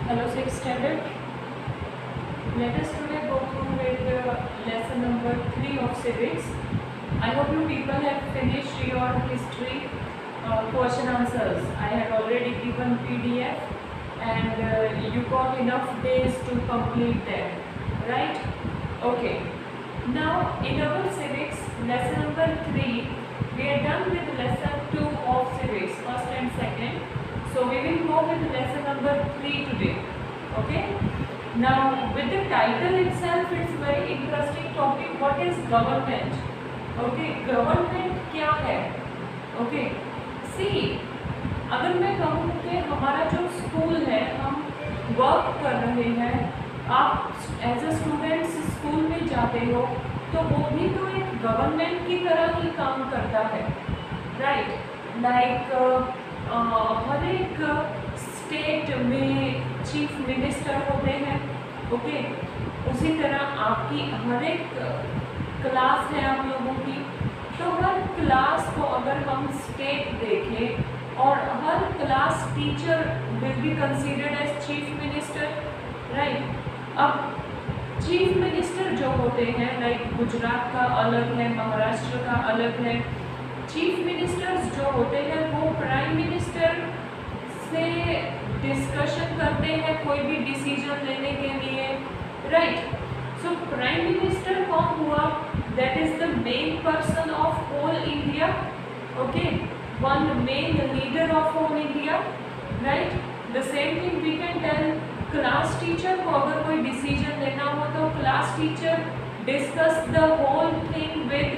Hello, 6th standard. Let us today go through with lesson number 3 of civics. I hope you people have finished your history question answers. I had already given PDF and you got enough days to complete them, right? Okay. Now in our civics lesson number 3, we are done with lesson 2 of civics, first and second. So we will go with lesson number 3 today. Okay. Now with the title itself, it's very interesting topic. What is government? Okay, government क्या है? Okay, see, अगर मैं कहूँ कि हमारा जो school है, हम वर्क कर रहे हैं, आप एज अ स्टूडेंट्स स्कूल में जाते हो, तो वो भी तो एक गवर्नमेंट की तरह ही काम करता है, राइट? लाइक हर एक स्टेट में चीफ मिनिस्टर होते हैं, ओके? उसी तरह आपकी हर एक क्लास है आप लोगों की, तो हर क्लास को अगर हम स्टेट देखें और हर class teacher will be considered as chief minister, right? अब चीफ मिनिस्टर जो होते हैं, लाइक गुजरात का अलग है, महाराष्ट्र का अलग है। चीफ मिनिस्टर्स जो होते हैं वो प्राइम मिनिस्टर से डिस्कशन करते हैं कोई भी डिसीजन लेने के लिए, राइट? सो प्राइम मिनिस्टर कौन हुआ? That is the main person of whole India, okay? One main leader of whole India, right? The same thing we can tell class teacher को अगर कोई डिसीजन लेना हो तो class teacher discuss the whole thing with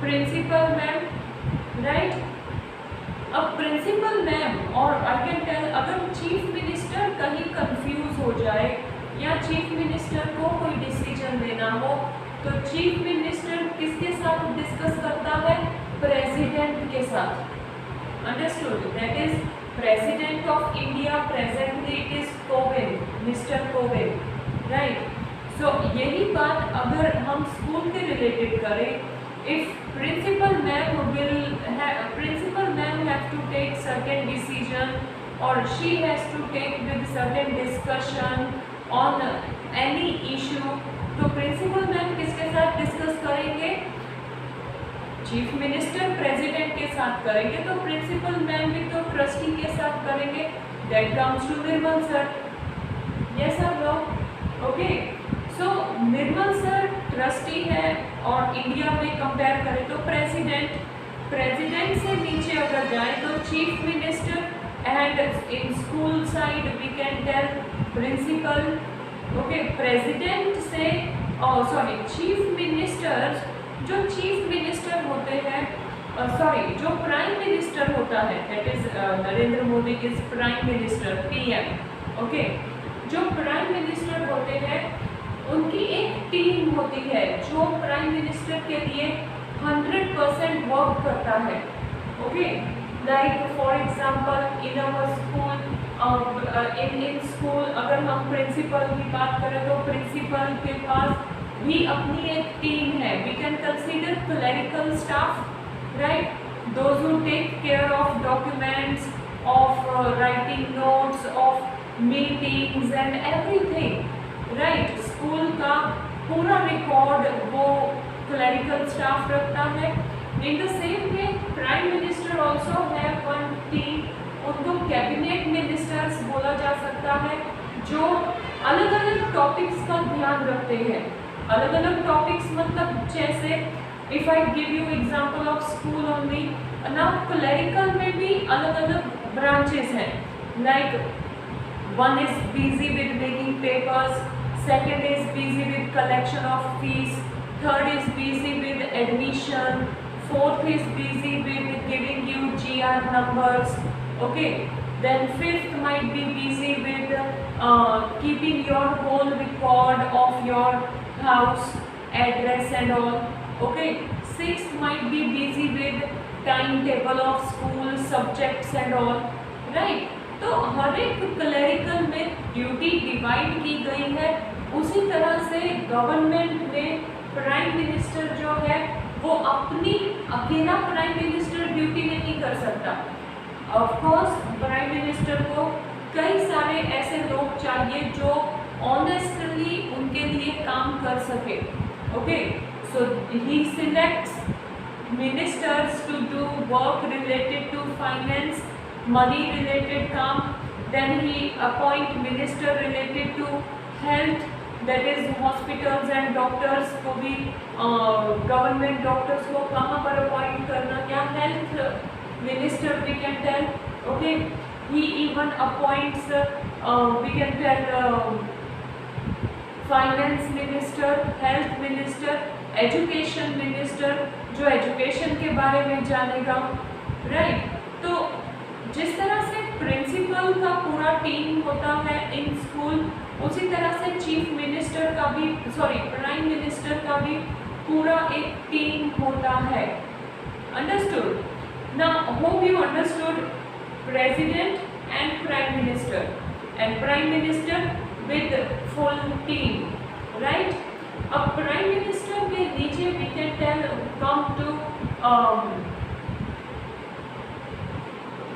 principal ma'am, right? अब principal ma'am और I can tell अगर chief minister कहीं कंफ्यूज हो जाए या चीफ मिनिस्टर को कोई डिसीजन लेना हो तो चीफ मिनिस्टर किसके साथ डिस्कस करता है? प्रेसिडेंट के साथ। Understood? That is president of India, presently it is Kovind, mister Kovind, right? So यही बात अगर हम स्कूल के रिलेटेड करें, if principal ma'am have to take certain decision or she has to take with certain discussion on any issue, तो principal ma'am किसके साथ discuss करेंगे? चीफ मिनिस्टर प्रेसिडेंट के साथ करेंगे, तो प्रिंसिपल मैम भी तो ट्रस्टी के साथ करेंगे। That comes to Nirmal sir. Yes sir लोग, okay? So Nirmal sir trustee है और इंडिया में कंपेयर करें तो प्रेसिडेंट, प्रेसिडेंट से नीचे अगर जाए तो chief minister and in school side we can tell principal, okay? President से सॉरी चीफ मिनिस्टर्स, जो चीफ मिनिस्टर होते हैं, सॉरी जो प्राइम मिनिस्टर होता है, that is Narendra Modi is prime minister, PM, okay? जो प्राइम मिनिस्टर होते हैं उनकी एक टीम होती है जो प्राइम मिनिस्टर के लिए 100% वर्क करता है, okay? Like for example in our school, in school अगर हम प्रिंसिपल की बात करें तो प्रिंसिपल के पास भी अपनी एक टीम है। We can consider clerical staff, right? Those who take care of documents, of writing notes, of meetings and everything, right? School का पूरा रिकॉर्ड वो क्लरिकल स्टाफ रखता है। In the same way prime minister also है one team, उनको cabinet ministers बोला जा सकता है जो अलग अलग टॉपिक्स का ध्यान रखते हैं। अलग अलग टॉपिक्स मतलब जैसे if I give you example of school only, now clerical में भी अलग अलग ब्रांचेस हैं, like one is busy with making papers, second is busy with collection of fees, third is busy with admission, fourth is busy with giving you GR numbers, okay? Then fifth might be busy with keeping your whole record of your house address and all, okay? Sixth might be busy with timetable of school subjects and all, right? तो हर एक clerical में duty divide की गई है। उसी तरह से government में प्राइम मिनिस्टर जो है वो अपनी अकेला प्राइम मिनिस्टर ड्यूटी नहीं कर सकता। ऑफ कोर्स प्राइम मिनिस्टर को कई सारे ऐसे लोग चाहिए जो ऑनेस्टली उनके लिए काम कर सके. Okay, so he selects ministers to do work related to finance, money related काम. Then he appoint minister related to health, that is hospitals and doctors को भी government doctors को कहाँ पर appoint करना, क्या health minister we can tell. Okay, he even appoints we can tell finance minister, health minister, education minister जो education के बारे में जानेगा. राइट, तो जिस तरह से प्रिंसिपल का पूरा टीम होता है इन स्कूल, उसी तरह से चीफ मिनिस्टर का भी प्राइम मिनिस्टर का भी पूरा एक टीम होता है. Understood? Now hope you understood president and prime minister with full team. Right, अब प्राइम मिनिस्टर के नीचे we can tell come to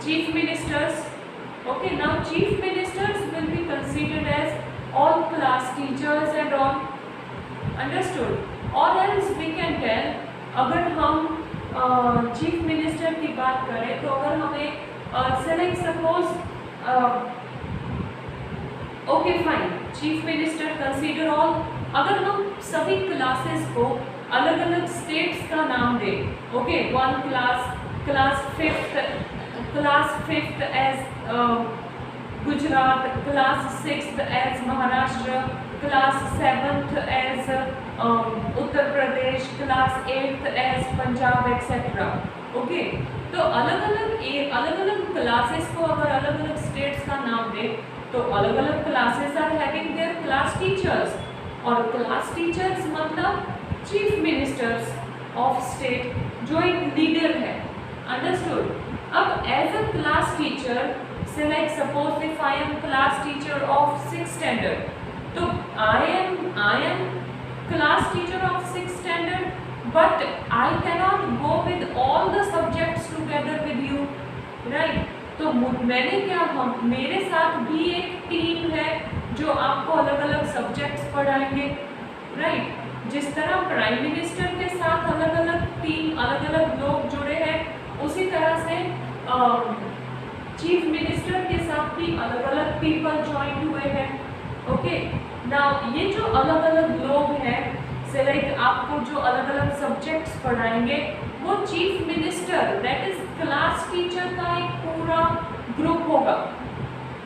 chief ministers. Okay, now chief ministers will be considered as all class teachers and all. Understood? और else we can tell, अगर हम chief minister की बात करें तो अगर हमें select suppose okay fine, chief minister consider all. अगर हम सभी क्लासेस को अलग अलग स्टेट्स का नाम दें. Okay, one class fifth as Gujarat, class sixth as Maharashtra, class seventh as Uttar Pradesh, class eighth as Punjab etcetera. Okay, तो अलग अलग क्लासेस को अगर अलग अलग स्टेट्स का नाम दें तो अलग अलग classes are having their class teachers, और क्लास टीचर्स मतलब चीफ मिनिस्टर्स ऑफ स्टेट जो एक लीडर है. अंडरस्टूड? अब एज अ क्लास टीचर से like suppose if I am class teacher of 6th standard, तो I am class teacher of 6th standard, but I cannot go with all the subjects together with you. Right, तो मैंने क्या, मेरे साथ भी एक team है जो आपको अलग अलग सब्जेक्ट्स पढ़ाएंगे. राइट, जिस तरह प्राइम मिनिस्टर के साथ अलग अलग टीम, अलग अलग लोग जुड़े हैं, उसी तरह से चीफ मिनिस्टर के साथ भी अलग अलग पीपल ज्वाइन हुए हैं. ओके, नाउ ये जो अलग अलग लोग हैं से लाइक आपको जो अलग अलग सब्जेक्ट्स पढ़ाएंगे, वो chief minister that is class teacher का एक पूरा ग्रुप होगा.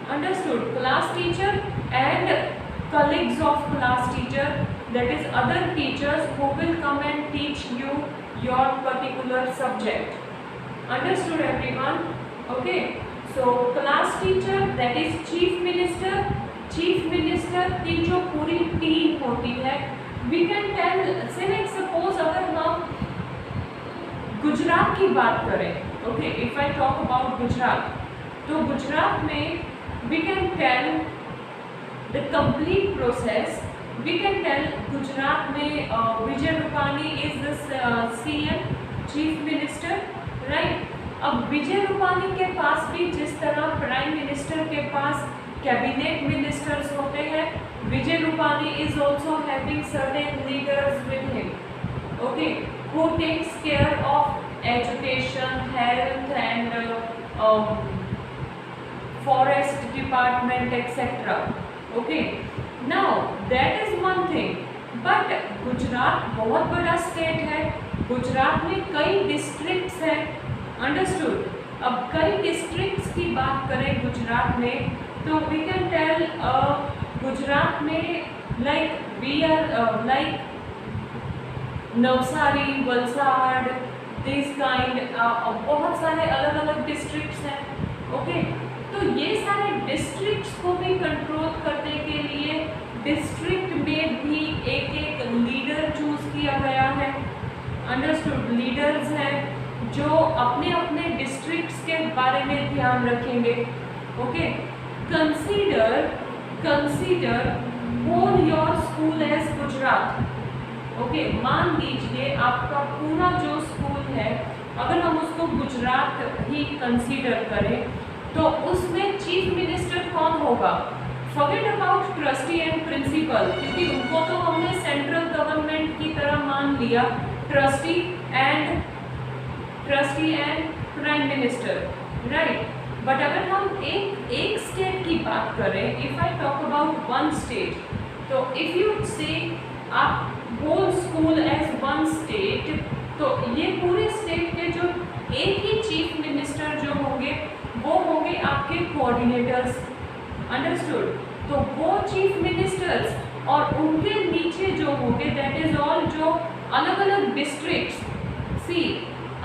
Understood? Class teacher and colleagues of class teacher, that is other teachers who will come and teach you your particular subject. Understood everyone? Okay, so class teacher that is chief minister की जो पूरी team होती है, we can tell, say like suppose अगर हम गुजरात की बात करें. Okay, if I talk about Gujarat, तो गुजरात में we can tell the complete process. We can tell Gujarat में Vijay Rupani is the CM, chief minister. Right, अब विजय रूपानी के पास भी जिस तरह प्राइम मिनिस्टर के पास कैबिनेट मिनिस्टर्स होते हैं, विजय Rupani is also having certain leaders with him. Okay, who takes care of education, health and forest department etc. Okay, now that is one thing, but Gujarat बहुत बड़ा स्टेट है, गुजरात में कई डिस्ट्रिक्ट्स हैं. Understood? अब कई डिस्ट्रिक्ट्स की बात करें गुजरात में, तो वी कैन टेल गुजरात में like we are like Navsari, Valsad, this kind बहुत सारे अलग अलग डिस्ट्रिक्ट्स हैं. ओके, तो ये सारे डिस्ट्रिक्ट्स को भी कंट्रोल करने के लिए डिस्ट्रिक्ट में भी एक लीडर चूज किया गया है. अंडरस्टूड? लीडर्स हैं जो अपने अपने डिस्ट्रिक्ट्स के बारे में ध्यान रखेंगे. Okay, consider whole your school as Gujarat. Okay, मान लीजिए आपका पूरा जो स्कूल है, अगर हम उसको गुजरात ही कंसीडर करें, तो उसमें चीफ मिनिस्टर कौन होगा? Forget about trustee and principal, क्योंकि उनको तो हमने सेंट्रल गवर्नमेंट की तरह मान लिया, trustee and prime minister, right. But अगर हम एक स्टेट की बात करें, if I talk about one state, तो इफ यू से आप whole school as one state, तो ये पूरे स्टेट के जो एक ही चीफ मिनिस्टर जो होंगे वो होंगे आपके कोऑर्डिनेटर्स, अंडरस्टूड। तो वो चीफ मिनिस्टर्स और उनके नीचे जो होंगे दैट इज ऑल जो अलग अलग डिस्ट्रिक्ट्स। सी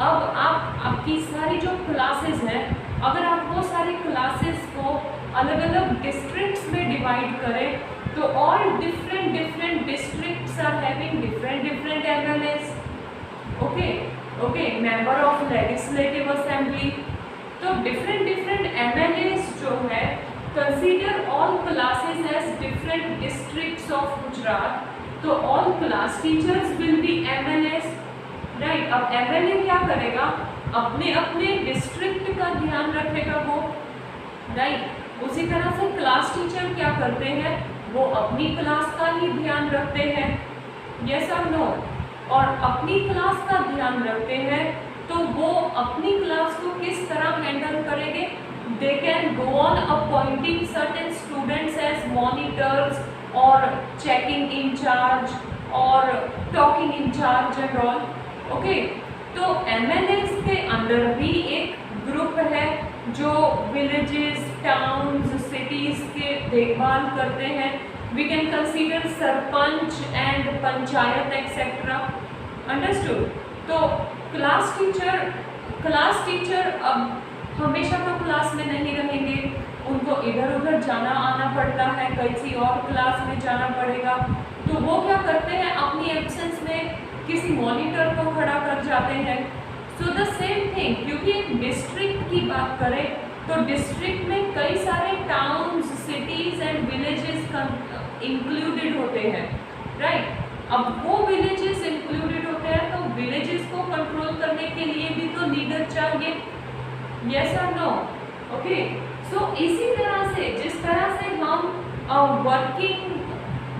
अब आपकी सारी जो क्लासेस हैं, अगर आप वो सारी क्लासेस को अलग अलग डिस्ट्रिक्ट्स में डिवाइड करें, तो all different districts are having different MLAs, okay, member of legislative assembly. तो डिफरेंट एमएलएस जो है, consider all classes as different districts of Gujarat, तो all class teachers will be MLAs, right. अब एमएलए क्या करेगा? अपने अपने डिस्ट्रिक्ट का ध्यान रखेगा वो, राइट। उसी तरह से क्लास टीचर क्या करते हैं? वो अपनी क्लास का ही ध्यान रखते हैं, यस और नो। और अपनी क्लास का ध्यान रखते हैं तो वो अपनी क्लास को किस तरह हैंडल करेंगे? They can go on appointing certain students as monitors और चेकिंग इंचार्ज और talking incharge and all, okay. तो एमएलएस के अंदर भी एक ग्रुप है जो विलेजेस, टाउन्स, सिटीज के देखभाल करते हैं। We can consider sarpanch and panchayat etcetera, understood. तो क्लास टीचर अब हमेशा तो क्लास में नहीं रहेंगे, उनको इधर उधर जाना आना पड़ता है, किसी और क्लास में जाना पड़ेगा। तो वो क्या करते हैं? अपनी एब्सेंस में किसी मॉनिटर को खड़ा कर जाते हैं। सो द सेम थिंग, क्योंकि एक डिस्ट्रिक्ट की बात करें तो डिस्ट्रिक्ट में कई सारे towns, cities and villages included होते हैं, राइट। अब वो विलेजेस इंक्लूडेड होते हैं तो विलेजेस को कंट्रोल करने के लिए भी तो लीडर चाहिए, यस और नो, ओके। सो इसी तरह से जिस तरह से हम वर्किंग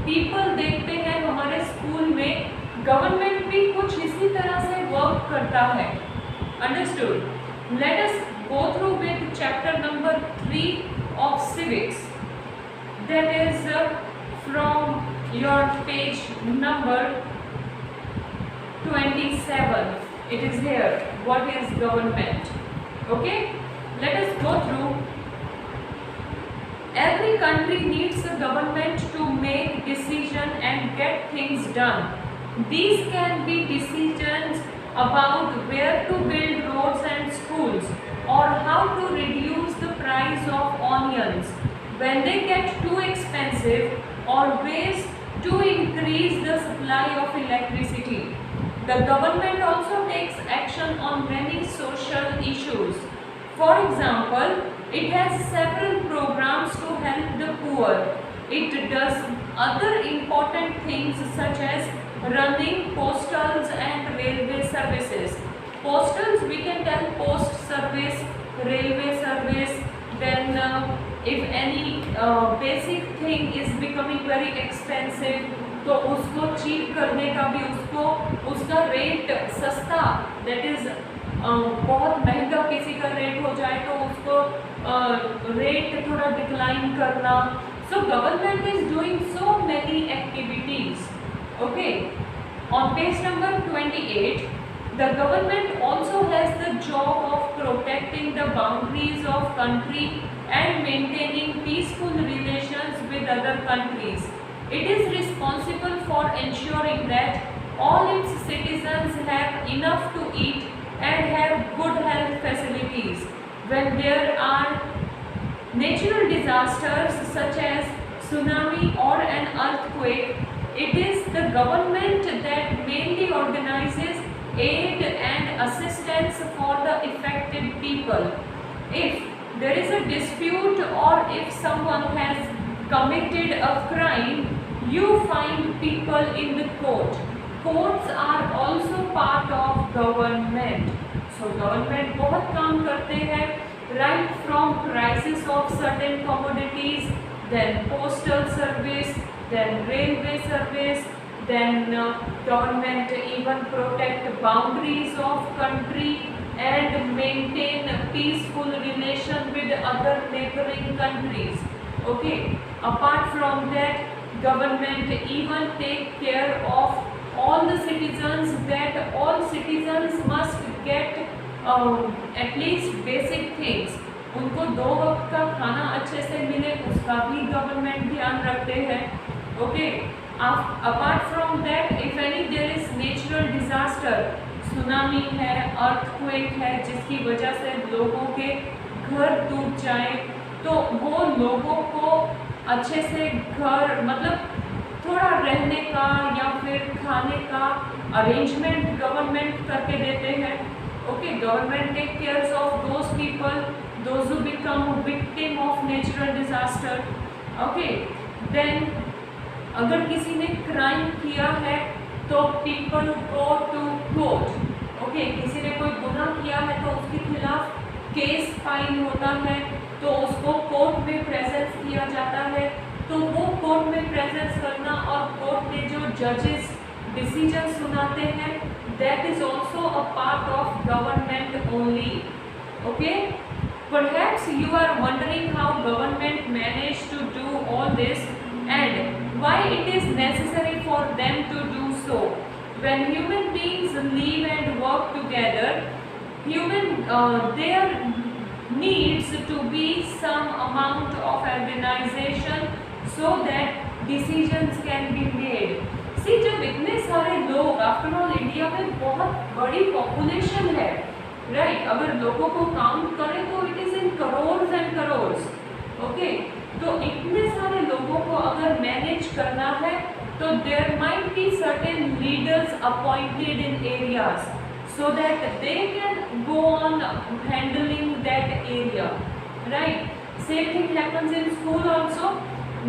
पीपल देखते हैं हमारे स्कूल में, गवर्नमेंट भी कुछ इसी तरह से वर्क करता है, understood. Let us go through with chapter number 3 of civics, that is from your page number 27. It is here. What is government? Okay, let us go through. Every country needs a government to make decision and get things done. These can be decisions about where to build roads and schools, or how to reduce the price of onions when they get too expensive, or ways to increase the supply of electricity. The government also takes action on many social issues. For example, it has several programs to help the poor. It does other important things such as running postals and railway services. Postals, we can tell post service, railway service. Then if any basic thing is becoming very expensive, तो उसको cheap करने का भी, उसका rate सस्ता, that is बहुत महंगा किसी का रेट हो जाए तो उसको रेट थोड़ा डिक्लाइन करना। So government is doing so many activities, okay. On page number 28, the government also has the job of protecting the boundaries of country and maintaining peaceful relations with other countries. It is responsible for ensuring that all its citizens have enough to eat and have good health facilities. When there are natural disasters such as tsunami or an earthquake, it is the government that mainly organizes aid and assistance for the affected people. If there is a dispute or if someone has committed a crime, you find people in the court. Courts are also part of government. So government बहुत काम करते हैं right from prices of certain commodities, then postal service, then railway service, then government even protect boundaries of country and maintain a peaceful relation with other neighboring countries. Okay, apart from that, government even take care of all the citizens, that all citizens must get at least basic things. उनको 2 वक्त का खाना अच्छे से मिले, उसका भी government ध्यान रखते हैं. Okay, apart from that, if any there is natural disaster, tsunami है, अर्थक्वेक है, जिसकी वजह से लोगों के घर डूब जाए, तो वो लोगों को अच्छे से घर मतलब थोड़ा रहने का या फिर खाने का अरेंजमेंट गवर्नमेंट करके देते हैं. Okay, government take cares of those people those who become victim of natural disaster. Okay, then अगर किसी ने क्राइम किया है तो people go to court. Okay, किसी ने कोई गुनाह किया है तो उसके खिलाफ केस फाइल होता है, तो उसको कोर्ट में प्रेजेंस किया जाता है. तो वो कोर्ट में प्रेजेंस करना और कोर्ट में जो जजेस डिसीजन सुनाते हैं, that is also a part of government only. Okay, perhaps you are wondering how government managed to do all this and why it is necessary for them to do so. When human beings live and work together, there needs to be some amount of organization so that decisions can be made. See, जब इतने सारे लोग, after all India में बहुत बड़ी population है, right, अगर लोगों को काउंट करें तो it is in crore and crore. Okay, तो इतने सारे लोगों को अगर मैनेज करना है तो there might be certain leaders appointed in areas so that they can go on handling that area, right? Same thing happens in school also,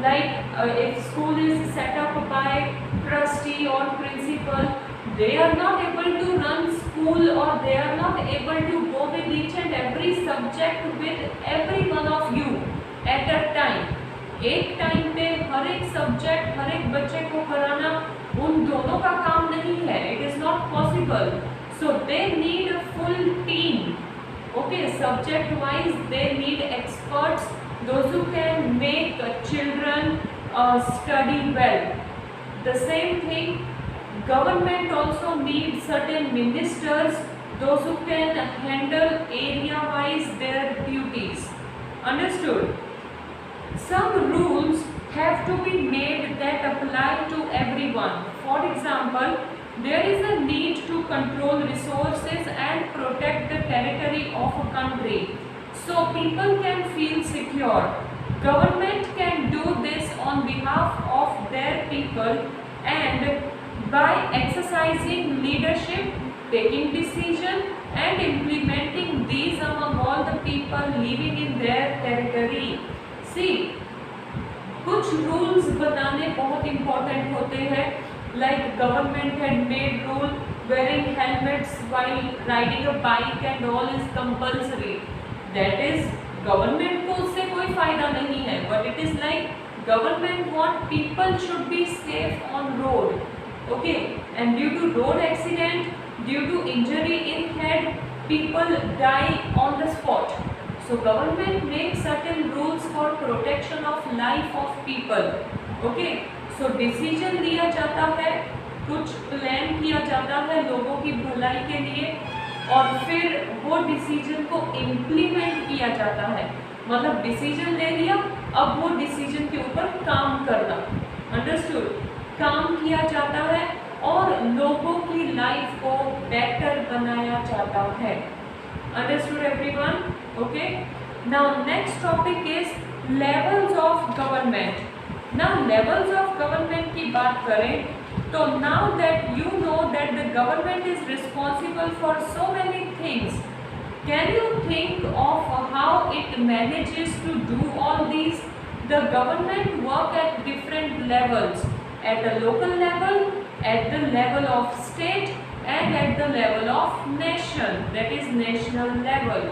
like if school is set up by trustee or principal, they are not able to run school or they are not able to go with each and every subject with every one of you at a time. एक time पे हर एक subject हर एक बच्चे को कराना उन दोनों का काम नहीं है. It is not possible. So they need a full team. Okay, subject wise they need experts, those who can make children study well. The same thing, government also needs certain ministers, those who can handle area wise their duties. Understood? Some rules have to be made that apply to everyone. For example, there is a need to control resources and protect the territory of a country so people can feel secure. Government can do this on behalf of their people and by exercising leadership, taking decision and implementing these among all the people living in their territory. See, कुछ rules बनाने बहुत important होते हैं. Like government had made rule wearing helmets while riding a bike and all is compulsory. That is, government को उससे कोई फायदा नहीं है, but it is like government want people should be safe on road. Okay, and due to road accident, due to injury in head, people die on the spot. So government makes certain rules for protection of life of people. Okay. तो decision लिया जाता है, कुछ plan किया जाता है लोगों की भलाई के लिए और फिर वो डिसीजन को इम्प्लीमेंट किया जाता है. मतलब डिसीजन ले लिया, अब वो डिसीजन के ऊपर काम करना. अंडरस्टूड? काम किया जाता है और लोगों की लाइफ को बेटर बनाया जाता है. Understood everyone? Okay, now next topic is levels of government. Now levels of government की बात करें तो now that you know that the government is responsible for so many things, can you think of how it manages to do all these? The government work at different levels, at the local level, at the level of state and at the level of nation, that is national level.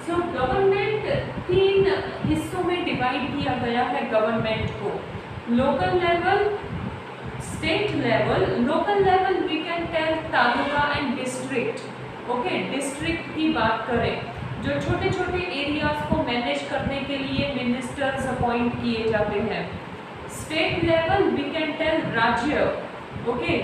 So government 3 हिस्सों में divide किया गया है government को, local level, state level, local level we can tell taluka and district. Okay, district की बात करें, जो छोटे छोटे एरियाज को मैनेज करने के लिए मिनिस्टर्स अपॉइंट किए जाते हैं। State level we can tell राज्य। ओके,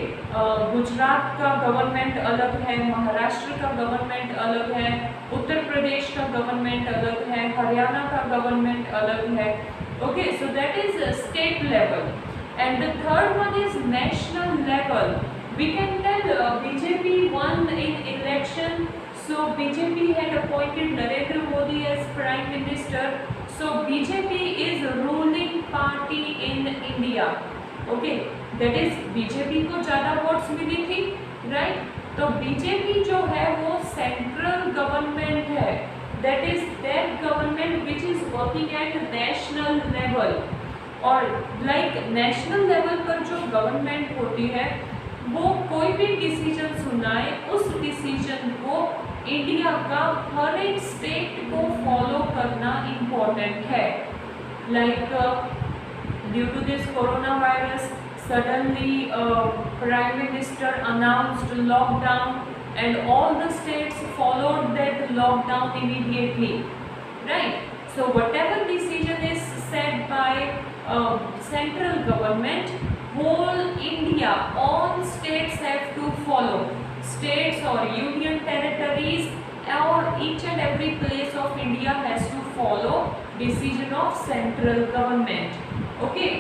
गुजरात का गवर्नमेंट अलग है, महाराष्ट्र का गवर्नमेंट अलग है, उत्तर प्रदेश का गवर्नमेंट अलग है, हरियाणा का गवर्नमेंट अलग है। Okay, so that is state level. And the third one is national level. We can tell BJP won in election, so BJP had appointed Narendra Modi as Prime Minister. So BJP is a ruling party in India. Okay, that is BJP को ज़्यादा votes मिली थी, right? तो BJP जो है वो central government है, that is that government which is working at national level. और like national level पर जो गवर्नमेंट होती है वो कोई भी डिसीजन सुनाए, उस डिसीजन को इंडिया का हर एक स्टेट को फॉलो करना इम्पोर्टेंट है। Like due to this coronavirus, suddenly Prime Minister announced lockdown and all the states followed that lockdown immediately, right? So whatever decision is set by central government, whole India, all states have to follow. States or union territories or each and every place of India has to follow decision of central government. Okay,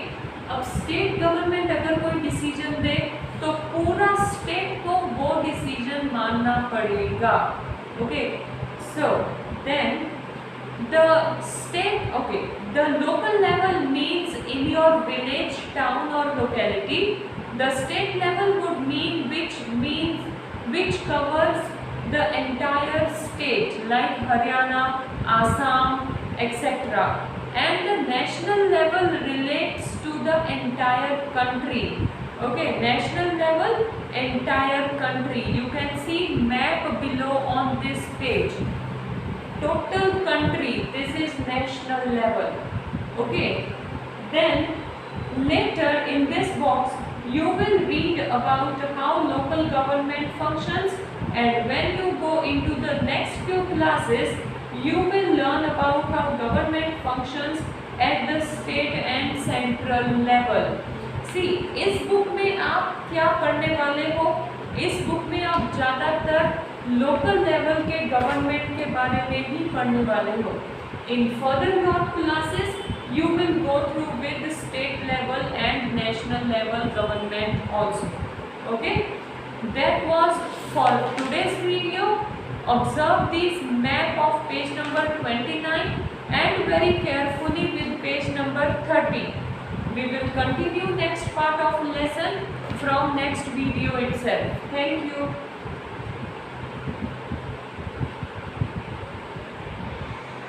अब state government अगर कोई decision दे तो पूरा state को वो decision मानना पड़ेगा। Okay, so then the state, okay, the local level means in your village, town और लोकेलिटी। The state level would mean which covers the entire state like Haryana, Assam, etc. And the national level relates to the entire country. Okay, national level, entire country. You can see map below on this page. Total country, this is national level. Okay, then later in this box you will read about how local government functions, and when you go into the next few classes you will learn about how government functions at the state and central level. See, इस book में आप क्या पढ़ने वाले हो? इस book में आप ज़्यादातर लोकल लेवल के गवर्नमेंट के बारे में ही पढ़ने वाले हो। In further your classes you will go through with state level and national level government also. Okay, that was for today's video. Observe this map of page number 29 and very carefully with page number 30. We will continue next part of lesson from next video itself. Thank you.